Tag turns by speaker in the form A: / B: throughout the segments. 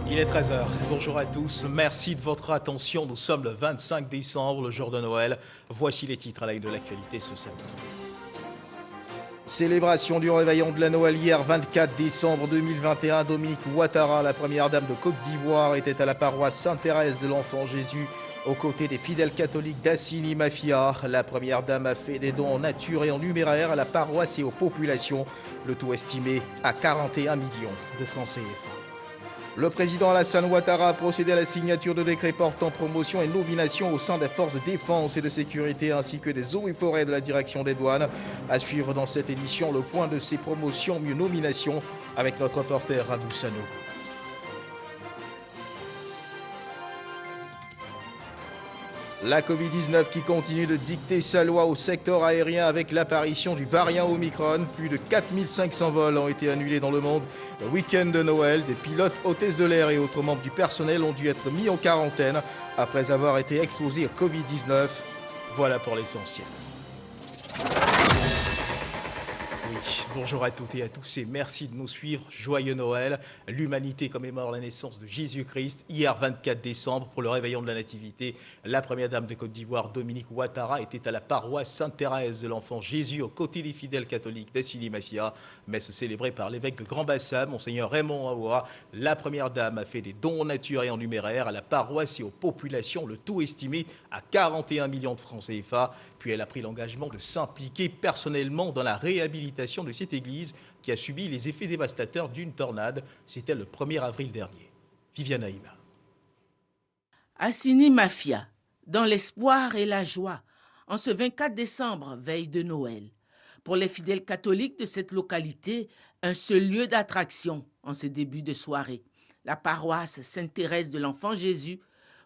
A: Il est 13 h. Bonjour à tous. Merci de votre attention. Nous sommes le 25 décembre, le jour de Noël. Voici les titres à la une de l'actualité ce samedi. Célébration du réveillon de la Noël hier, 24 décembre 2021. Dominique Ouattara, la première dame de Côte d'Ivoire, était à la paroisse Sainte-Thérèse de l'Enfant Jésus aux côtés des fidèles catholiques d'Assini Mafia. La première dame a fait des dons en nature et en numéraire à la paroisse et aux populations. Le tout estimé à 41 millions de francs CFA. Le président Alassane Ouattara a procédé à la signature de décrets portant promotion et nomination au sein des forces de défense et de sécurité ainsi que des eaux et forêts de la direction des douanes. À suivre dans cette édition le point de ces promotions, mieux nominations avec notre reporter Abou Sanogo. La Covid-19 qui continue de dicter sa loi au secteur aérien avec l'apparition du variant Omicron. Plus de 4500 vols ont été annulés dans le monde. Le week-end de Noël, des pilotes, hôtesses de l'air et autres membres du personnel ont dû être mis en quarantaine après avoir été exposés au Covid-19. Voilà pour l'essentiel. Bonjour à toutes et à tous et merci de nous suivre. Joyeux Noël. L'humanité commémore la naissance de Jésus-Christ hier 24 décembre pour le réveillon de la Nativité. La première dame de Côte d'Ivoire, Dominique Ouattara, était à la paroisse Sainte-Thérèse de l'Enfant Jésus aux côtés des fidèles catholiques d'Assini Mafia. Messe célébrée par l'évêque de Grand Bassam, Monseigneur Raymond Aoua. La première dame a fait des dons en nature et en numéraire à la paroisse et aux populations, le tout estimé à 41 millions de francs CFA. Puis elle a pris l'engagement de s'impliquer personnellement dans la réhabilitation de cette église qui a subi les effets dévastateurs d'une tornade. C'était le 1er avril dernier. Viviane Haïma.
B: Assini Mafia, dans l'espoir et la joie, en ce 24 décembre, veille de Noël. Pour les fidèles catholiques de cette localité, un seul lieu d'attraction en ce début de soirée, la paroisse Sainte-Thérèse de l'Enfant Jésus,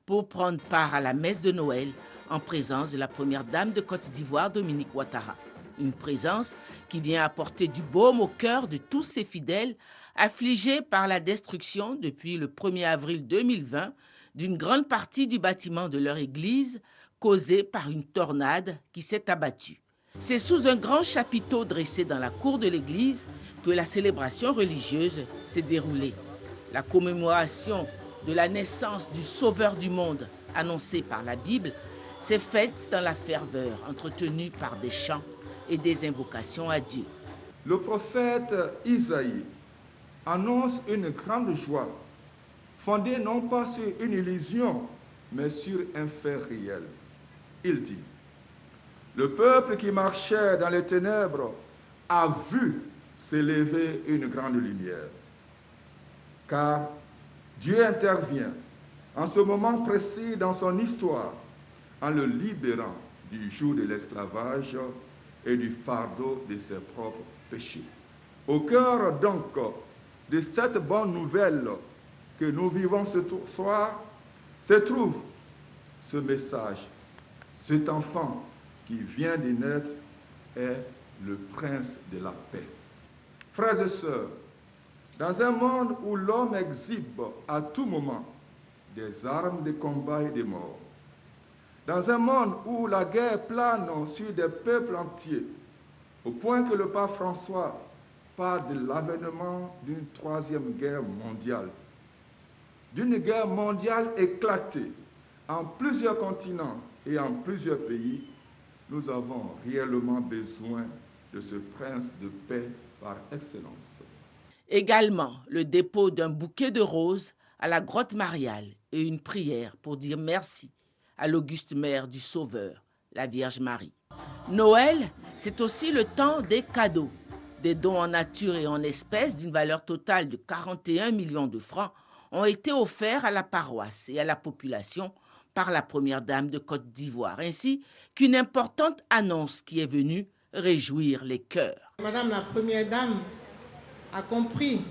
B: pour prendre part à la messe de Noël en présence de la première dame de Côte d'Ivoire, Dominique Ouattara. Une présence qui vient apporter du baume au cœur de tous ces fidèles affligés par la destruction depuis le 1er avril 2020 d'une grande partie du bâtiment de leur église causée par une tornade qui s'est abattue. C'est sous un grand chapiteau dressé dans la cour de l'église que la célébration religieuse s'est déroulée. La commémoration de la naissance du Sauveur du monde annoncée par la Bible s'est faite dans la ferveur entretenue par des chants et des invocations à Dieu.
C: Le prophète Isaïe annonce une grande joie, fondée non pas sur une illusion, mais sur un fait réel. Il dit, « Le peuple qui marchait dans les ténèbres a vu s'élever une grande lumière. » Car Dieu intervient en ce moment précis dans son histoire en le libérant du joug de l'esclavage et du fardeau de ses propres péchés. Au cœur donc de cette bonne nouvelle que nous vivons ce soir, se trouve ce message. Cet enfant qui vient de naître est le prince de la paix. Frères et sœurs, dans un monde où l'homme exhibe à tout moment des armes de combat et de mort, dans un monde où la guerre plane sur des peuples entiers, au point que le pape François parle de l'avènement d'une troisième guerre mondiale, d'une guerre mondiale éclatée en plusieurs continents et en plusieurs pays, nous avons réellement besoin de ce prince de paix par excellence.
B: Également, le dépôt d'un bouquet de roses à la grotte mariale et une prière pour dire merci à l'auguste mère du Sauveur, la Vierge Marie. Noël, c'est aussi le temps des cadeaux. Des dons en nature et en espèces d'une valeur totale de 41 millions de francs ont été offerts à la paroisse et à la population par la première dame de Côte d'Ivoire, ainsi qu'une importante annonce qui est venue réjouir les cœurs.
D: Madame la première dame a compris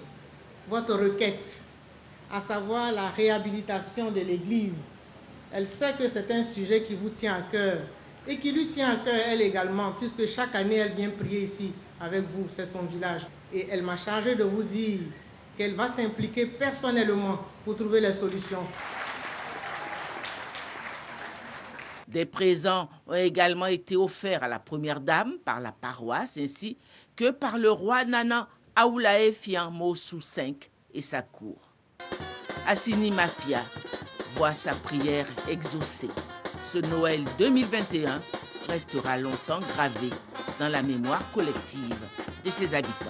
D: votre requête, à savoir la réhabilitation de l'église. Elle sait que c'est un sujet qui vous tient à cœur et qui lui tient à cœur elle également, puisque chaque année elle vient prier ici avec vous, c'est son village. Et elle m'a chargé de vous dire qu'elle va s'impliquer personnellement pour trouver les solutions.
B: Des présents ont également été offerts à la première dame par la paroisse ainsi que par le roi Nana Aoulaye Fian Mossou V et sa cour. Assini Mafia voit sa prière exaucée. Ce Noël 2021 restera longtemps gravé dans la mémoire collective de ses habitants.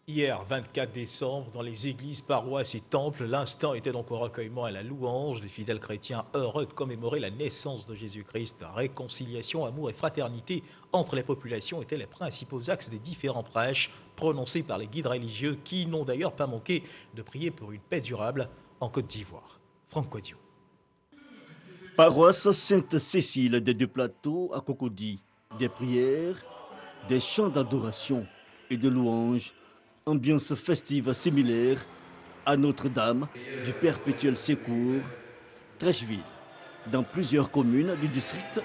A: Hier, 24 décembre, dans les églises, paroisses et temples, l'instant était donc au recueillement et à la louange. Les fidèles chrétiens heureux de commémorer la naissance de Jésus-Christ. Réconciliation, amour et fraternité entre les populations étaient les principaux axes des différents prêches prononcés par les guides religieux qui n'ont d'ailleurs pas manqué de prier pour une paix durable en Côte d'Ivoire. Franck Quadio.
E: Paroisse Sainte-Cécile des Deux Plateaux à Cocody. Des prières, des chants d'adoration et de louange. Ambiance festive similaire à Notre-Dame du Perpétuel Secours, Trècheville. Dans plusieurs communes du district,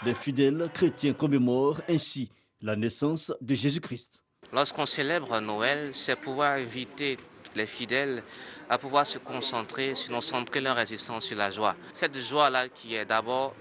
E: les fidèles chrétiens commémorent ainsi la naissance de Jésus-Christ.
F: Lorsqu'on célèbre Noël, c'est pouvoir inviter les fidèles à pouvoir se concentrer, sinon centrer leur existence sur la joie. Cette joie-là qui est d'abord,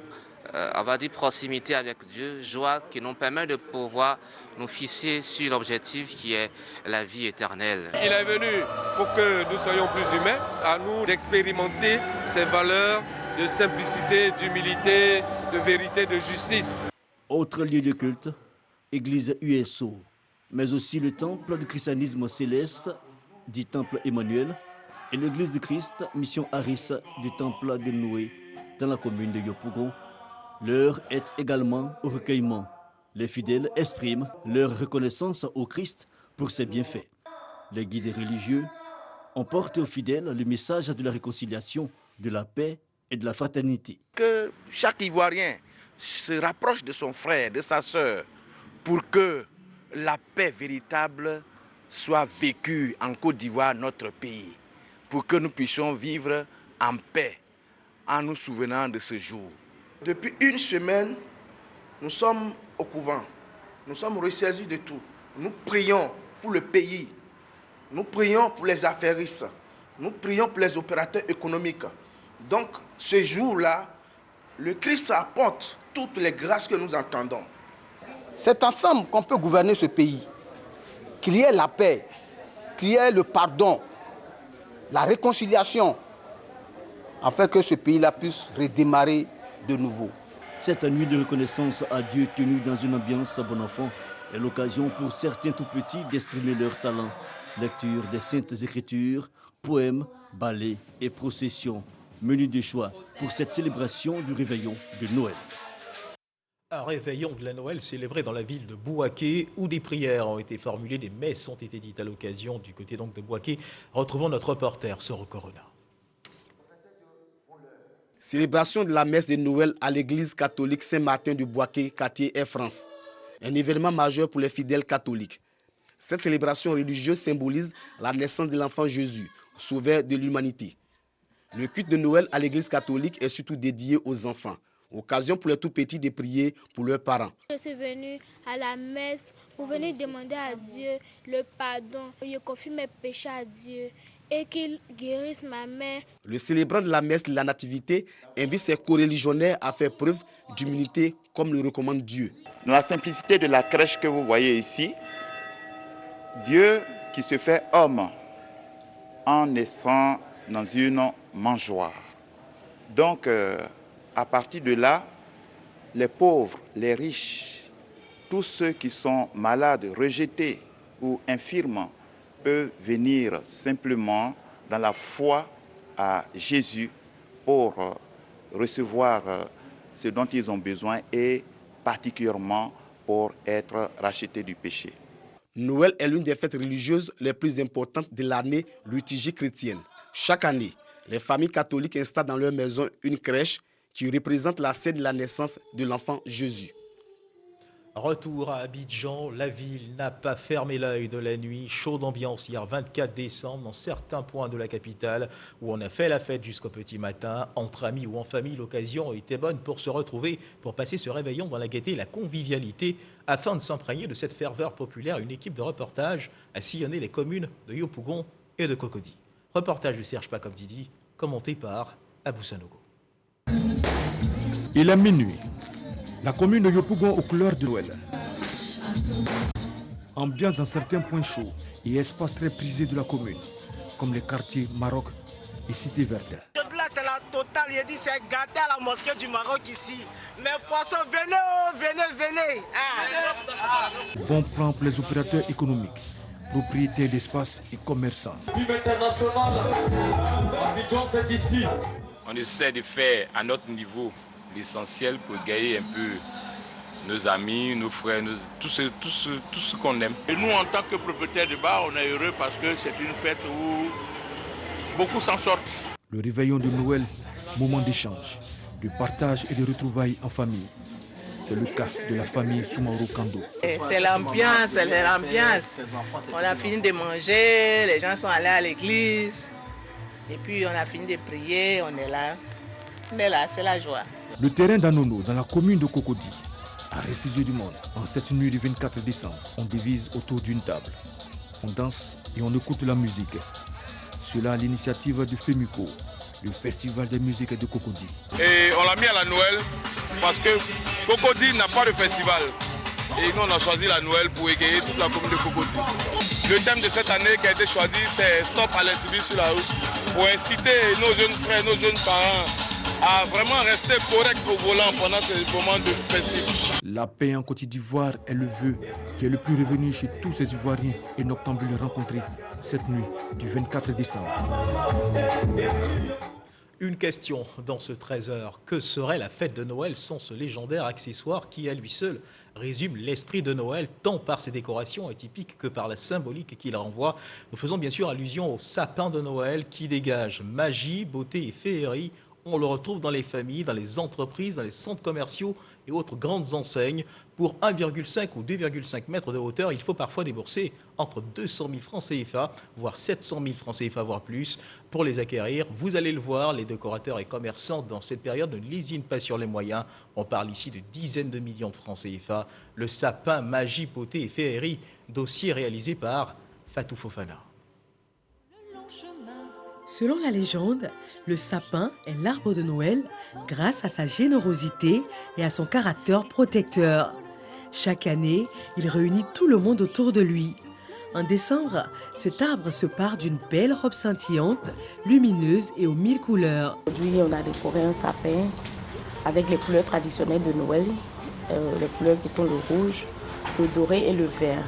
F: on va dire, proximité avec Dieu, joie qui nous permet de pouvoir nous fixer sur l'objectif qui est la vie éternelle.
G: Il est venu pour que nous soyons plus humains, à nous d'expérimenter ces valeurs de simplicité, d'humilité, de vérité, de justice.
E: Autre lieu de culte, église USO, mais aussi le temple du christianisme céleste, dit temple Emmanuel, et l'église du Christ, mission Harris du temple de Noé, dans la commune de Yopougon. L'heure est également au recueillement. Les fidèles expriment leur reconnaissance au Christ pour ses bienfaits. Les guides religieux ont porté aux fidèles le message de la réconciliation, de la paix et de la fraternité.
H: Que chaque Ivoirien se rapproche de son frère, de sa sœur, pour que la paix véritable soit vécue en Côte d'Ivoire, notre pays, pour que nous puissions vivre en paix en nous souvenant de ce jour.
I: Depuis une semaine, nous sommes au couvent. Nous sommes ressaisis de tout. Nous prions pour le pays. Nous prions pour les affairistes. Nous prions pour les opérateurs économiques. Donc, ce jour-là, le Christ apporte toutes les grâces que nous entendons.
J: C'est ensemble qu'on peut gouverner ce pays. Qu'il y ait la paix, qu'il y ait le pardon, la réconciliation, afin que ce pays-là puisse redémarrer de nouveau.
E: Cette nuit de reconnaissance à Dieu tenue dans une ambiance bon enfant est l'occasion pour certains tout petits d'exprimer leur talent. Lecture des Saintes Écritures, poèmes, ballets et processions. Menu de choix pour cette célébration du réveillon de Noël.
A: Un réveillon de la Noël célébré dans la ville de Bouaké où des prières ont été formulées, des messes ont été dites à l'occasion du côté donc de Bouaké. Retrouvons notre reporter Soro Corona.
K: Célébration de la messe de Noël à l'église catholique Saint-Martin du Bouaké, quartier Air France. Un événement majeur pour les fidèles catholiques. Cette célébration religieuse symbolise la naissance de l'enfant Jésus, sauveur de l'humanité. Le culte de Noël à l'église catholique est surtout dédié aux enfants. Occasion pour les tout-petits de prier pour leurs parents.
L: Je suis venue à la messe pour venir demander à Dieu le pardon. Je confie mes péchés à Dieu et qu'il guérisse ma mère.
K: Le célébrant de la messe de la Nativité invite ses coreligionnaires à faire preuve d'humilité comme le recommande Dieu.
H: Dans la simplicité de la crèche que vous voyez ici, Dieu qui se fait homme en naissant dans une mangeoire. Donc, à partir de là, les pauvres, les riches, tous ceux qui sont malades, rejetés ou infirmes, peuvent venir simplement dans la foi à Jésus pour recevoir ce dont ils ont besoin et particulièrement pour être rachetés du péché.
K: Noël est l'une des fêtes religieuses les plus importantes de l'année liturgique chrétienne. Chaque année, les familles catholiques installent dans leur maison une crèche qui représente la scène de la naissance de l'enfant Jésus.
A: Retour à Abidjan, la ville n'a pas fermé l'œil de la nuit. Chaude ambiance hier 24 décembre dans certains points de la capitale où on a fait la fête jusqu'au petit matin. Entre amis ou en famille, l'occasion était bonne pour se retrouver, pour passer ce réveillon dans la gaieté et la convivialité. Afin de s'imprégner de cette ferveur populaire, une équipe de reportage a sillonné les communes de Yopougon et de Cocody. Reportage de Serge Pakomdidi, commenté par Abou Sanogo.
M: Il est minuit. La commune de Yopougon aux couleurs de Noël. Ambiance dans certains points chauds et espaces très prisés de la commune. comme les quartiers Maroc et Cité Verte.
N: Là, c'est la totale. Il dit c'est gâté à la mosquée du Maroc ici. Mais poissons, venez, oh, venez.
M: Bon plan pour les opérateurs économiques, propriétaires d'espaces et commerçants.
O: On essaie de faire à notre niveau l'essentiel pour gagner un peu nos amis, nos frères, tout ce qu'on aime.
P: Et nous, en tant que propriétaires de bar, on est heureux parce que c'est une fête où beaucoup s'en sortent.
M: Le réveillon de Noël, moment d'échange, de partage et de retrouvailles en famille. C'est le cas de la famille Soumaoro Kando.
Q: C'est l'ambiance. On a fini de manger, les gens sont allés à l'église. Et puis on a fini de prier, on est là, c'est la joie.
M: Le terrain d'Anono, dans la commune de Cocody, a refusé du monde. En cette nuit du 24 décembre, on divise autour d'une table. On danse et on écoute la musique. Cela à l'initiative du FEMUCO, le Festival des musiques de Cocody.
G: Et on l'a mis à la Noël parce que Cocody n'a pas de festival. Et nous, on a choisi la Noël pour égayer toute la commune de Cocody. Le thème de cette année qui a été choisi, c'est Stop à l'incivil sur la route, pour inciter nos jeunes frères, nos jeunes parents à vraiment rester corrects au volant pendant ces moments de festifs.
M: La paix en Côte d'Ivoire est le vœu qui est le plus revenu chez tous ces Ivoiriens et noctambules rencontrés cette nuit du 24 décembre.
A: Une question dans ce 13h. Que serait la fête de Noël sans ce légendaire accessoire qui, à lui seul, résume l'esprit de Noël, tant par ses décorations atypiques que par la symbolique qu'il renvoie? Nous faisons bien sûr allusion au sapin de Noël qui dégage magie, beauté et féerie. On le retrouve dans les familles, dans les entreprises, dans les centres commerciaux et autres grandes enseignes. Pour 1,5 ou 2,5 mètres de hauteur, il faut parfois débourser entre 200 000 francs CFA, voire 700 000 francs CFA, voire plus, pour les acquérir. Vous allez le voir, les décorateurs et commerçants, dans cette période, ne lésinent pas sur les moyens. On parle ici de dizaines de millions de francs CFA. Le sapin magie, beauté et féerie, dossier réalisé par Fatou Fofana.
R: Selon la légende, le sapin est l'arbre de Noël grâce à sa générosité et à son caractère protecteur. Chaque année, il réunit tout le monde autour de lui. En décembre, cet arbre se pare d'une belle robe scintillante, lumineuse et aux 1000 couleurs.
S: Aujourd'hui, on a décoré un sapin avec les couleurs traditionnelles de Noël, les couleurs qui sont le rouge, le doré et le vert.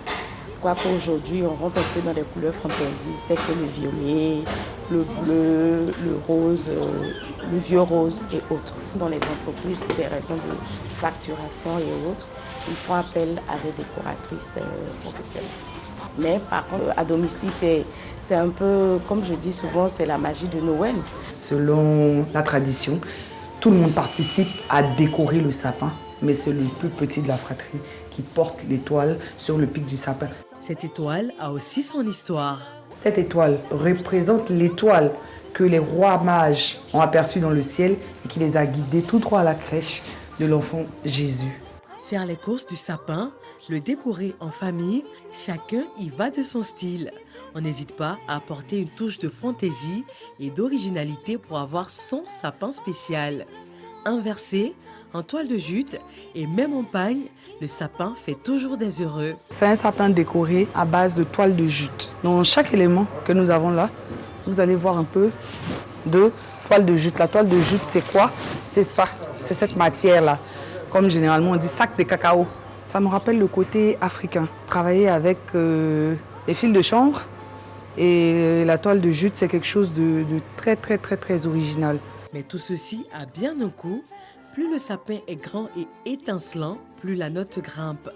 S: Quoique aujourd'hui, on rentre un peu dans les couleurs fantaisies, telles que le violet, le bleu, le rose, le vieux rose et autres. Dans les entreprises, pour des raisons de facturation et autres, ils font appel à des décoratrices professionnelles. Mais par contre, à domicile, c'est un peu, comme je dis souvent, c'est la magie de Noël.
T: Selon la tradition, tout le monde participe à décorer le sapin, mais c'est le plus petit de la fratrie qui porte l'étoile sur le pic du sapin.
R: Cette étoile a aussi son histoire.
T: Cette étoile représente l'étoile que les rois mages ont aperçue dans le ciel et qui les a guidés tout droit à la crèche de l'enfant Jésus.
R: Faire les courses du sapin, le décorer en famille, chacun y va de son style. On n'hésite pas à apporter une touche de fantaisie et d'originalité pour avoir son sapin spécial. Inversé, en toile de jute et même en pagne, le sapin fait toujours des heureux.
T: C'est un sapin décoré à base de toile de jute. Dans chaque élément que nous avons là, vous allez voir un peu de toile de jute. La toile de jute, c'est quoi? C'est ça, c'est cette matière-là. Comme généralement on dit sac de cacao. Ça me rappelle le côté africain. Travailler avec les fils de chanvre et la toile de jute, c'est quelque chose de très original.
R: Mais tout ceci a bien un coût. Plus le sapin est grand et étincelant, plus la note grimpe.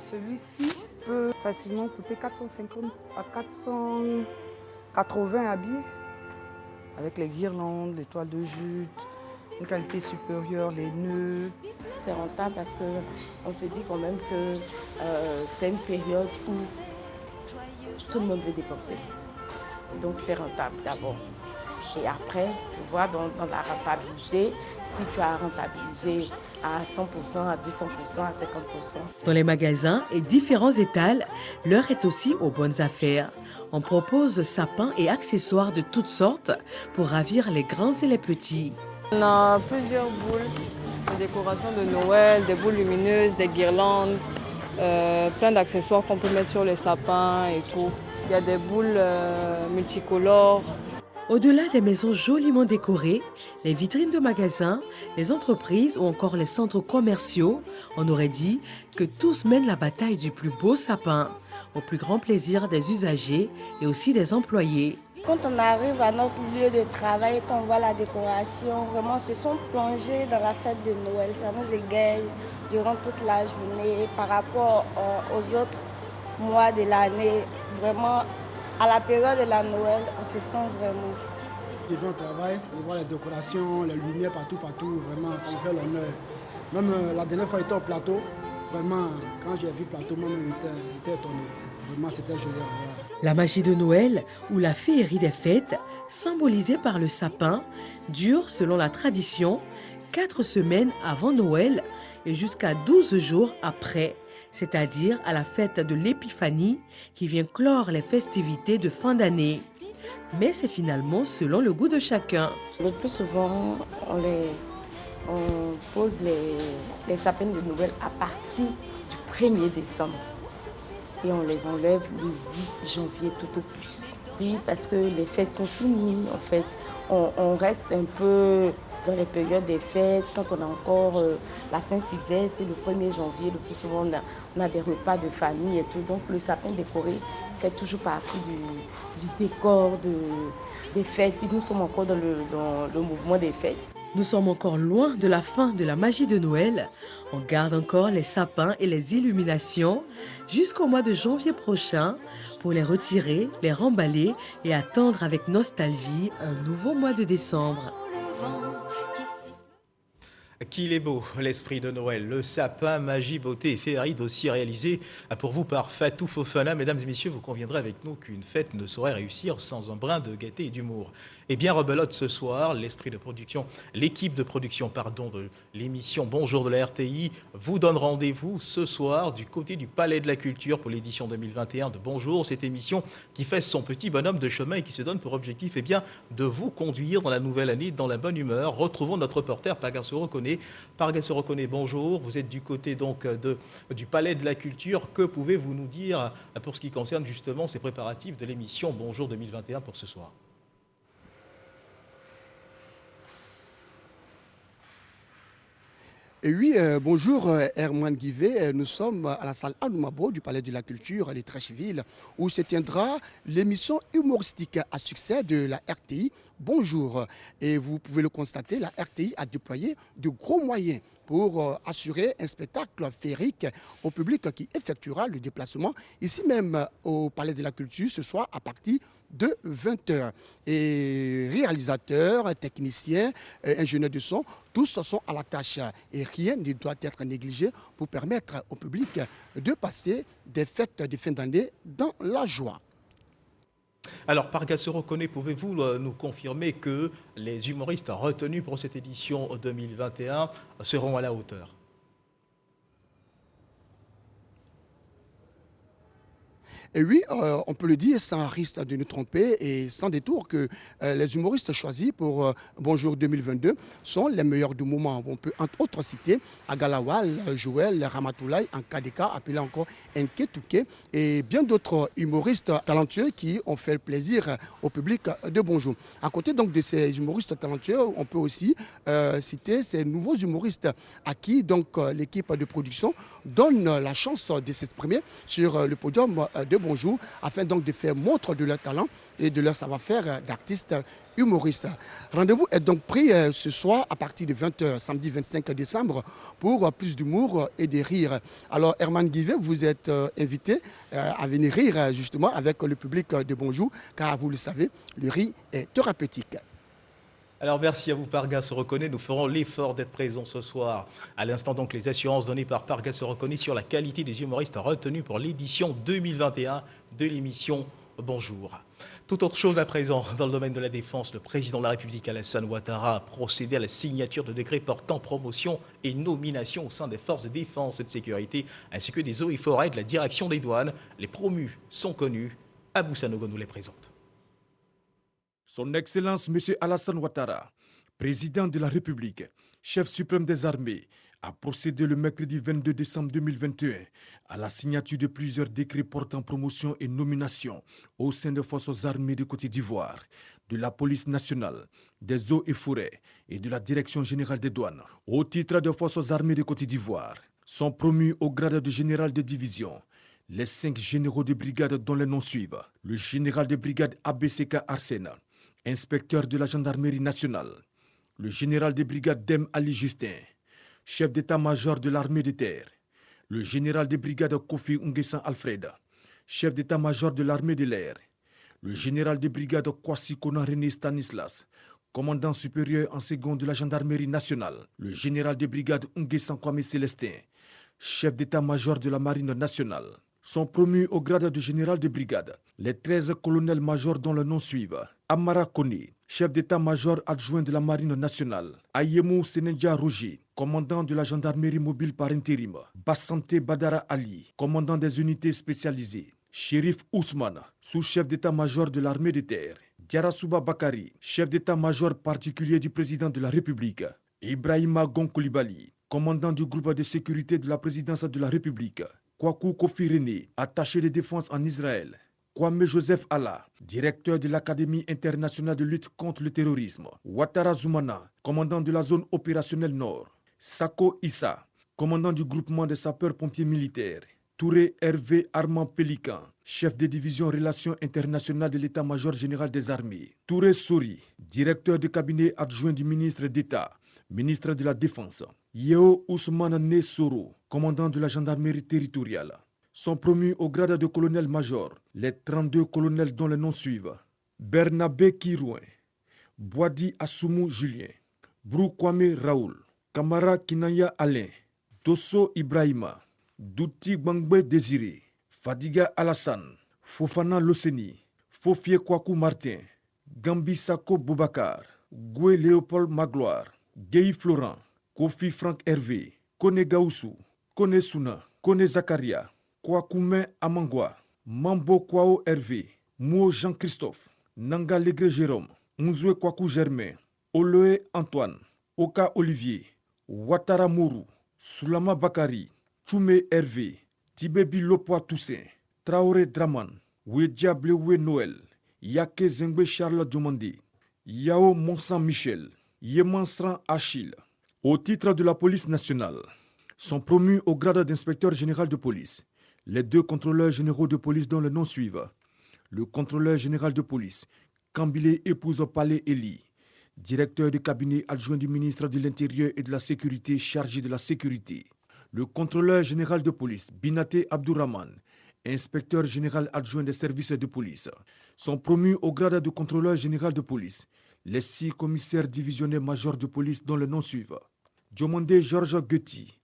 T: Celui-ci peut facilement coûter 450 à 480 habillés. Avec les guirlandes, les toiles de jute, une qualité supérieure, les nœuds.
S: C'est rentable parce qu'on se dit quand même que c'est une période où tout le monde veut dépenser. Donc c'est rentable d'abord. Et après, tu vois, dans la rentabilité, si tu as rentabilisé à 100%, à 200%, à 50%.
R: Dans les magasins et différents étals, l'heure est aussi aux bonnes affaires. On propose sapins et accessoires de toutes sortes pour ravir les grands et les petits.
U: On a plusieurs boules de décoration de Noël, des boules lumineuses, des guirlandes, plein d'accessoires qu'on peut mettre sur les sapins et tout. Il y a des boules multicolores.
R: Au-delà des maisons joliment décorées, les vitrines de magasins, les entreprises ou encore les centres commerciaux, on aurait dit que tous mènent la bataille du plus beau sapin, au plus grand plaisir des usagers et aussi des employés.
C: Quand on arrive à notre lieu de travail et qu'on voit la décoration, vraiment, se sont plongés dans la fête de Noël. Ça nous égaye durant toute la journée par rapport aux autres mois de l'année. Vraiment, à la période de la Noël, on se sent vraiment.
V: Je viens au travail, je vois les décorations, les lumières partout, vraiment, ça me fait l'honneur. Même la dernière fois, j'étais au plateau, vraiment, quand j'ai vu le plateau, moi-même, j'étais étonné. Vraiment, c'était joli à voir.
R: La magie de Noël, ou la féerie des fêtes, symbolisée par le sapin, dure, selon la tradition, 4 semaines avant Noël et jusqu'à 12 jours après, c'est-à-dire à la fête de l'Épiphanie qui vient clore les festivités de fin d'année. Mais c'est finalement selon le goût de chacun.
S: Le plus souvent, on pose les sapins de Noël à partir du 1er décembre. Et on les enlève le 8 janvier tout au plus. Oui, parce que les fêtes sont finies, en fait. On reste un peu dans les périodes des fêtes, quand on a encore la Saint-Sylvestre, c'est le 1er janvier, le plus souvent on a des repas de famille et tout. Donc le sapin décoré fait toujours partie du décor des fêtes. Et nous sommes encore dans le mouvement des fêtes.
R: Nous sommes encore loin de la fin de la magie de Noël. On garde encore les sapins et les illuminations jusqu'au mois de janvier prochain pour les retirer, les remballer et attendre avec nostalgie un nouveau mois de décembre.
A: Qu'il est beau, l'esprit de Noël, le sapin, magie, beauté et féerie, dossier réalisé pour vous par Fatou Fofana. Mesdames et messieurs, vous conviendrez avec nous qu'une fête ne saurait réussir sans un brin de gaieté et d'humour. Et bien rebelote ce soir, l'équipe de production de l'émission Bonjour de la RTI vous donne rendez-vous ce soir du côté du Palais de la Culture pour l'édition 2021 de Bonjour. Cette émission qui fait son petit bonhomme de chemin et qui se donne pour objectif de vous conduire dans la nouvelle année dans la bonne humeur. Retrouvons notre reporter Pargasso Reconné. Pargasso Reconné, bonjour. Vous êtes du côté du Palais de la Culture. Que pouvez-vous nous dire pour ce qui concerne justement ces préparatifs de l'émission Bonjour 2021 pour ce soir ?
W: Et oui, bonjour Herman Guivet. Nous sommes à la salle Anoumabo du Palais de la Culture à Trécheville où se tiendra l'émission humoristique à succès de la RTI. Bonjour. Et vous pouvez le constater, la RTI a déployé de gros moyens pour assurer un spectacle féerique au public qui effectuera le déplacement ici même au Palais de la Culture ce soir à partir de 20h. Et réalisateurs, techniciens, ingénieurs de son, tous sont à la tâche et rien ne doit être négligé pour permettre au public de passer des fêtes de fin d'année dans la joie.
A: Alors, Pargasso Reconné, pouvez-vous nous confirmer que les humoristes retenus pour cette édition 2021 seront à la hauteur ?
W: Et oui, on peut le dire sans risque de nous tromper et sans détour que les humoristes choisis pour Bonjour 2022 sont les meilleurs du moment. On peut entre autres citer Agalawal, Joël, Ramatoulaye, Nkadeka, appelé encore Nketouké et bien d'autres humoristes talentueux qui ont fait le plaisir au public de Bonjour. À côté donc de ces humoristes talentueux, on peut aussi citer ces nouveaux humoristes à qui donc l'équipe de production donne la chance de s'exprimer sur le podium de Bonjour, afin donc de faire montre de leur talent et de leur savoir-faire d'artistes humoristes. Rendez-vous est donc pris ce soir à partir de 20h, samedi 25 décembre, pour plus d'humour et de rire. Alors Herman Guivet, vous êtes invité à venir rire justement avec le public de Bonjour, car vous le savez, le rire est thérapeutique.
A: Alors merci à vous Pargasso Reconné, nous ferons l'effort d'être présents ce soir. À l'instant donc les assurances données par Pargasso Reconné sur la qualité des humoristes retenus pour l'édition 2021 de l'émission Bonjour. Toute autre chose à présent, dans le domaine de la défense, le président de la République Alassane Ouattara a procédé à la signature de décrets portant promotion et nomination au sein des forces de défense et de sécurité, ainsi que des eaux et forêts de la direction des douanes. Les promus sont connus, Abou Sanogo nous les présente.
M: Son Excellence M. Alassane Ouattara, président de la République, chef suprême des armées, a procédé le mercredi 22 décembre 2021 à la signature de plusieurs décrets portant promotion et nomination au sein des forces armées de Côte d'Ivoire, de la police nationale, des eaux et forêts et de la direction générale des douanes. Au titre des forces armées de Côte d'Ivoire, sont promus au grade de général de division les 5 généraux de brigade dont les noms suivent: le général de brigade ABCK Arsène, inspecteur de la gendarmerie nationale; le général de brigade Dem Ali Justin, chef d'état-major de l'armée de terre; le général de brigade Kofi Nguessan Alfred, chef d'état-major de l'armée de l'air; le général de brigade Kwasi Kona René Stanislas, commandant supérieur en second de la gendarmerie nationale; le général de brigade Nguessan Kwame Célestin, chef d'état-major de la marine nationale. Sont promus au grade de général de brigade les 13 colonels-majors dont le nom suivent: Amara Kone, chef d'état-major adjoint de la marine nationale; Ayemou Senedja Roger, commandant de la gendarmerie mobile par intérim; Bassante Badara Ali, commandant des unités spécialisées; Shérif Ousmane, sous-chef d'état-major de l'armée de terre; Diarasouba Bakari, chef d'état-major particulier du président de la République; Ibrahima Gonkoulibaly, commandant du groupe de sécurité de la présidence de la République; Kwaku Kofi René, attaché de défense en Israël; Kwame Joseph Allah, directeur de l'Académie internationale de lutte contre le terrorisme; Ouattara Zoumana, commandant de la zone opérationnelle Nord; Sako Issa, commandant du groupement des sapeurs-pompiers militaires; Touré Hervé Armand Pélican, chef de division relations internationales de l'état-major général des armées; Touré Sori, directeur de cabinet adjoint du ministre d'État, ministre de la Défense; Yeo Ousmane Nessoro, commandant de la gendarmerie territoriale. Sont promus au grade de colonel-major les 32 colonels dont les noms suivent: Bernabé Kirouin, Boadi Assoumou Julien, Brou Kwame Raoul, Kamara Kinaya Alain, Dosso Ibrahima, Douti Bangbe Désiré, Fadiga Alassane, Fofana Loseni, Fofie Kwaku Martin, Gambi Sako Boubacar, Goué Léopold Magloire, Guy Florent, Kofi Franck Hervé, Kone Gaoussou, Kone Souna, Kone Zakaria, Kwakoume Amangwa, Mambo Kwao Hervé, Mouo Jean-Christophe, Nanga Legré Jérôme, Nzoué Kwaku Germain, Oloé Antoine, Oka Olivier, Ouattara Mourou, Soulama Bakari, Tchoumé Hervé, Tibebi Lopoa Toussaint, Traoré Draman, Ouedja Bleuwe Noël, Yake Zengbe Charles Diomandé, Yao Monsan Michel, Yemansran Achille. Au titre de la police nationale, sont promus au grade d'inspecteur général de police les 2 contrôleurs généraux de police dont les noms suivent: le contrôleur général de police Kambile Épouse Palais Eli, directeur de cabinet adjoint du ministre de l'Intérieur et de la Sécurité chargé de la sécurité; le contrôleur général de police Binaté Abdourahman, inspecteur général adjoint des services de police. Sont promus au grade de contrôleur général de police les 6 commissaires divisionnaires majors de police dont les noms suivent: Diomandé Georges Gueti,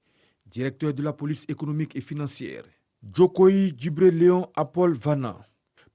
M: directeur de la police économique et financière; Djokoyi Djibré Léon Apol Vana,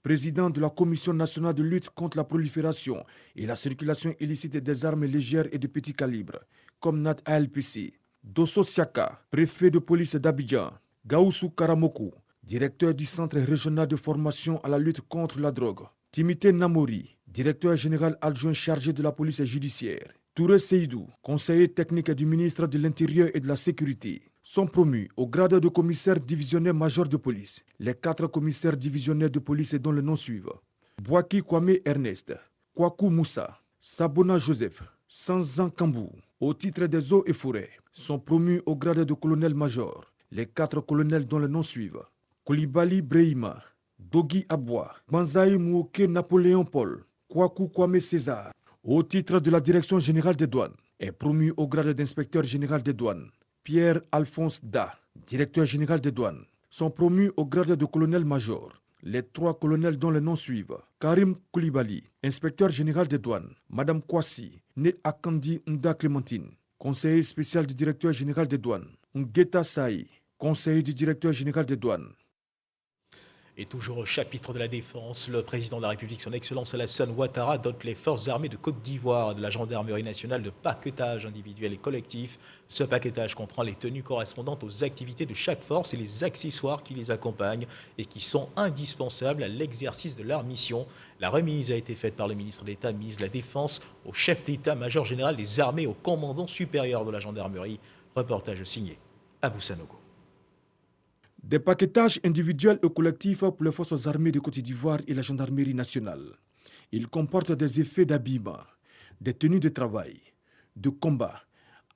M: président de la Commission nationale de lutte contre la prolifération et la circulation illicite des armes légères et de petit calibre, comme NAT ALPC; Dosso Siaka, préfet de police d'Abidjan; Gaoussou Karamokou, directeur du Centre régional de formation à la lutte contre la drogue; Timité Namori, directeur général adjoint chargé de la police judiciaire; Touré Seydou, conseiller technique du ministre de l'Intérieur et de la Sécurité. Sont promus au grade de commissaire divisionnaire major de police les 4 commissaires divisionnaires de police dont les noms suivent: Bouaki Kwame Ernest, Kwaku Moussa, Sabona Joseph, Sanzan Kambou. Au titre des eaux et forêts, sont promus au grade de colonel-major les 4 colonels dont les noms suivent: Koulibaly Brehima, Dogi Aboua, Banzaï Mouoké Napoléon Paul, Kwaku Kwame César. Au titre de la direction générale des douanes, est promu au grade d'inspecteur général des douanes Pierre-Alphonse Da, directeur général des douanes. Sont promus au grade de colonel-major les 3 colonels dont les noms suivent: Karim Koulibaly, inspecteur général des douanes; Madame Kwasi, née Akandi Nda Clémentine, conseiller spécial du directeur général des douanes; Ngeta Saï, conseiller du directeur général des douanes.
A: Et toujours au chapitre de la défense, le président de la République, son Excellence Alassane Ouattara, dote les forces armées de Côte d'Ivoire et de la gendarmerie nationale de paquetage individuel et collectif. Ce paquetage comprend les tenues correspondantes aux activités de chaque force et les accessoires qui les accompagnent et qui sont indispensables à l'exercice de leur mission. La remise a été faite par le ministre d'État, ministre de la Défense, au chef d'état-major général des armées, au commandant supérieur de la gendarmerie. Reportage signé Abou Sanogo.
M: Des paquetages individuels et collectifs pour les forces armées de Côte d'Ivoire et la gendarmerie nationale. Ils comportent des effets d'habillement, des tenues de travail, de combat,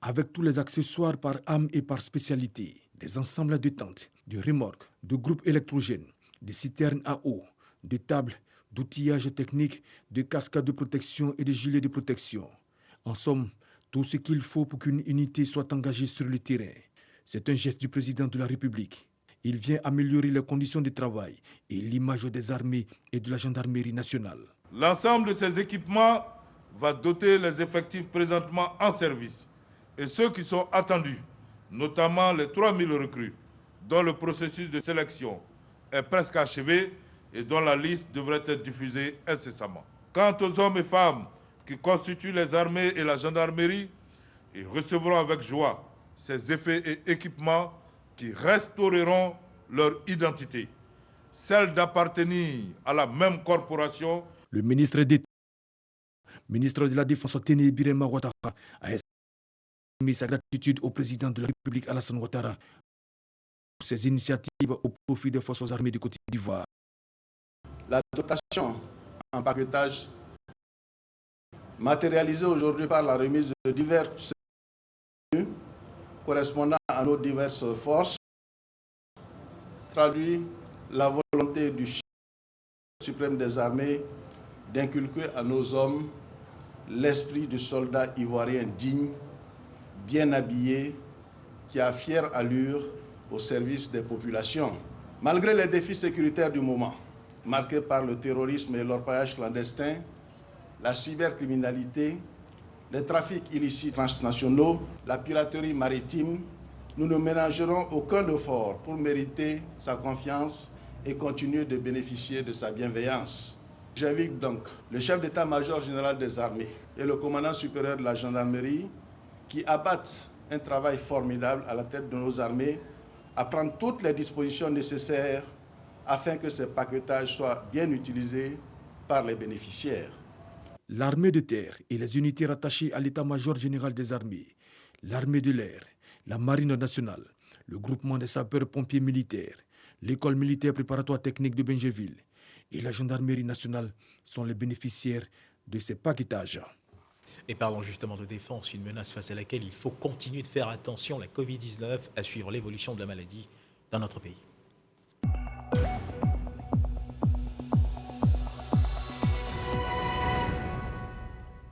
M: avec tous les accessoires par arme et par spécialité, des ensembles de tentes, de remorques, de groupes électrogènes, de citernes à eau, de tables, d'outillage technique, de casques de protection et de gilets de protection. En somme, tout ce qu'il faut pour qu'une unité soit engagée sur le terrain. C'est un geste du président de la République. Il vient améliorer les conditions de travail et l'image des armées et de la gendarmerie nationale.
B: L'ensemble de ces équipements va doter les effectifs présentement en service et ceux qui sont attendus, notamment les 3000 recrues, dont le processus de sélection est presque achevé et dont la liste devrait être diffusée incessamment. Quant aux hommes et femmes qui constituent les armées et la gendarmerie, ils recevront avec joie ces effets et équipements qui restaureront leur identité, celle d'appartenir à la même corporation.
M: Le ministre de la Défense, Téné Birema Ouattara, a exprimé sa gratitude au président de la République, Alassane Ouattara, pour ses initiatives au profit des forces armées de Côte d'Ivoire.
D: La dotation en paquetage, matérialisée aujourd'hui par la remise de divers correspondant à nos diverses forces, traduit la volonté du chef suprême des armées d'inculquer à nos hommes l'esprit du soldat ivoirien digne, bien habillé, qui a fière allure au service des populations. Malgré les défis sécuritaires du moment, marqués par le terrorisme et l'orpaillage clandestin, la cybercriminalité, les trafics illicites transnationaux, la piraterie maritime, nous ne ménagerons aucun effort pour mériter sa confiance et continuer de bénéficier de sa bienveillance. J'invite donc le chef d'état-major général des armées et le commandant supérieur de la gendarmerie qui abattent un travail formidable à la tête de nos armées à prendre toutes les dispositions nécessaires afin que ces paquetages soient bien utilisés par les bénéficiaires.
M: L'armée de terre et les unités rattachées à l'état-major général des armées, l'armée de l'air, la marine nationale, le groupement des sapeurs-pompiers militaires, l'école militaire préparatoire technique de Benjeville et la gendarmerie nationale sont les bénéficiaires de ces paquetages.
A: Et parlons justement de défense, une menace face à laquelle il faut continuer de faire attention, la Covid-19, à suivre l'évolution de la maladie dans notre pays.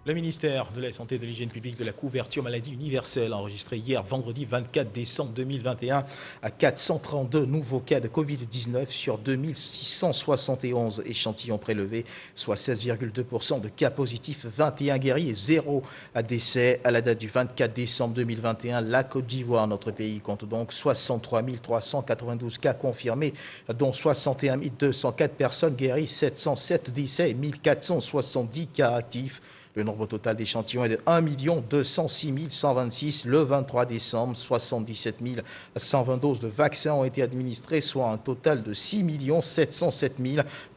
A: Le ministère de la Santé et de l'Hygiène publique de la couverture maladie universelle a enregistré hier, vendredi 24 décembre 2021, à 432 nouveaux cas de Covid-19 sur 2671 échantillons prélevés, soit 16,2% de cas positifs, 21 guéris et 0 décès. À la date du 24 décembre 2021, la Côte d'Ivoire, notre pays, compte donc 63 392 cas confirmés, dont 61 204 personnes guéries, 707 décès et 1470 cas actifs. Le nombre total d'échantillons est de 1 206 126 le 23 décembre. 77 120 doses de vaccins ont été administrées, soit un total de 6 707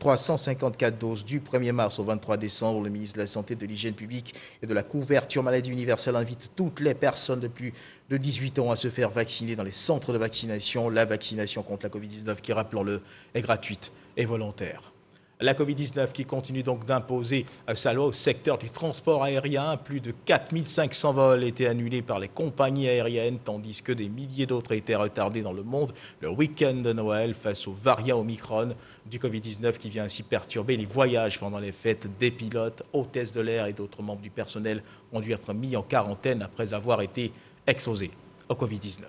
A: 354 doses. Du 1er mars au 23 décembre, le ministre de la Santé, de l'Hygiène publique et de la couverture maladie universelle invite toutes les personnes de plus de 18 ans à se faire vacciner dans les centres de vaccination. La vaccination contre la Covid-19, qui, rappelons-le, est gratuite et volontaire. La Covid-19 qui continue donc d'imposer sa loi au secteur du transport aérien. Plus de 4500 vols étaient annulés par les compagnies aériennes, tandis que des milliers d'autres étaient retardés dans le monde le week-end de Noël face au variant Omicron du Covid-19 qui vient ainsi perturber les voyages pendant les fêtes des pilotes, hôtesses de l'air et d'autres membres du personnel ont dû être mis en quarantaine après avoir été exposés au Covid-19.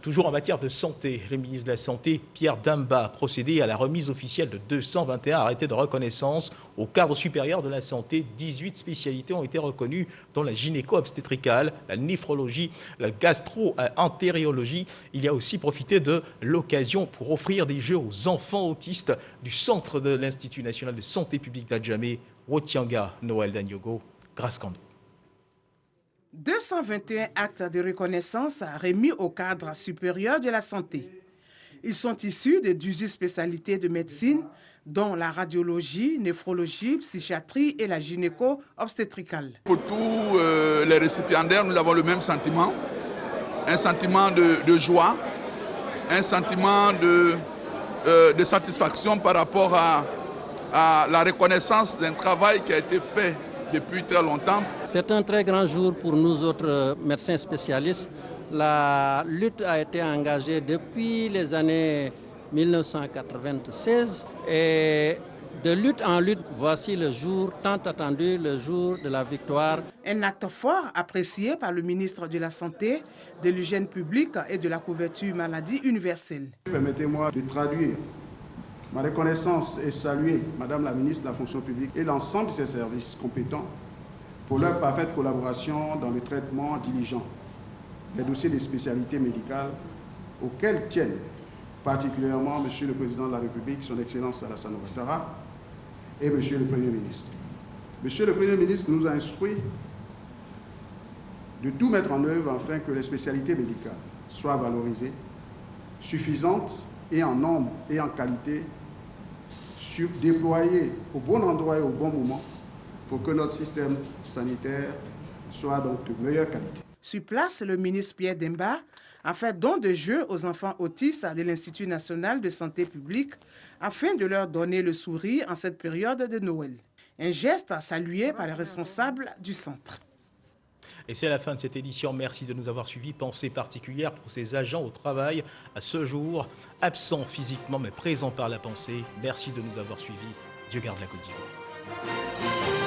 A: Toujours en matière de santé, le ministre de la Santé, Pierre Damba, a procédé à la remise officielle de 221 arrêtés de reconnaissance au cadre supérieur de la santé. 18 spécialités ont été reconnues, dont la gynéco-obstétricale, la néphrologie, la gastro-entérologie. Il a aussi profité de l'occasion pour offrir des jeux aux enfants autistes du centre de l'Institut national de santé publique d'Adjamé, Wotianga, Noël Danyogo, Grace Kando.
F: 221 actes de reconnaissance remis au cadre supérieur de la santé. Ils sont issus de 18 spécialités de médecine, dont la radiologie, néphrologie, psychiatrie et la gynéco-obstétricale.
X: Pour tous les récipiendaires, nous avons le même sentiment.
E: un sentiment de joie, un sentiment de satisfaction par rapport à la reconnaissance d'un travail qui a été fait depuis très longtemps.
I: C'est un très grand jour pour nous autres médecins spécialistes. La lutte a été engagée depuis les années 1996 et de lutte en lutte, voici le jour tant attendu, le jour de la victoire.
F: Un acte fort apprécié par le ministre de la Santé, de l'Hygiène publique et de la couverture maladie universelle.
D: Permettez-moi de traduire ma reconnaissance et saluer Madame la ministre de la Fonction publique et l'ensemble de ses services compétents pour leur parfaite collaboration dans le traitement diligent des dossiers de spécialités médicales auxquels tiennent particulièrement Monsieur le Président de la République, Son Excellence Alassane Ouattara, et Monsieur le Premier ministre. Monsieur le Premier ministre nous a instruit de tout mettre en œuvre afin que les spécialités médicales soient valorisées, suffisantes et en nombre et en qualité, déployées au bon endroit et au bon moment pour que notre système sanitaire soit donc de meilleure qualité.
F: Sur place, le ministre Pierre Demba a fait don de jeux aux enfants autistes de l'Institut national de santé publique afin de leur donner le sourire en cette période de Noël. Un geste salué par les responsables du centre.
A: Et c'est la fin de cette édition. Merci de nous avoir suivis. Pensée particulière pour ces agents au travail à ce jour, absents physiquement mais présents par la pensée. Merci de nous avoir suivis. Dieu garde la Côte d'Ivoire.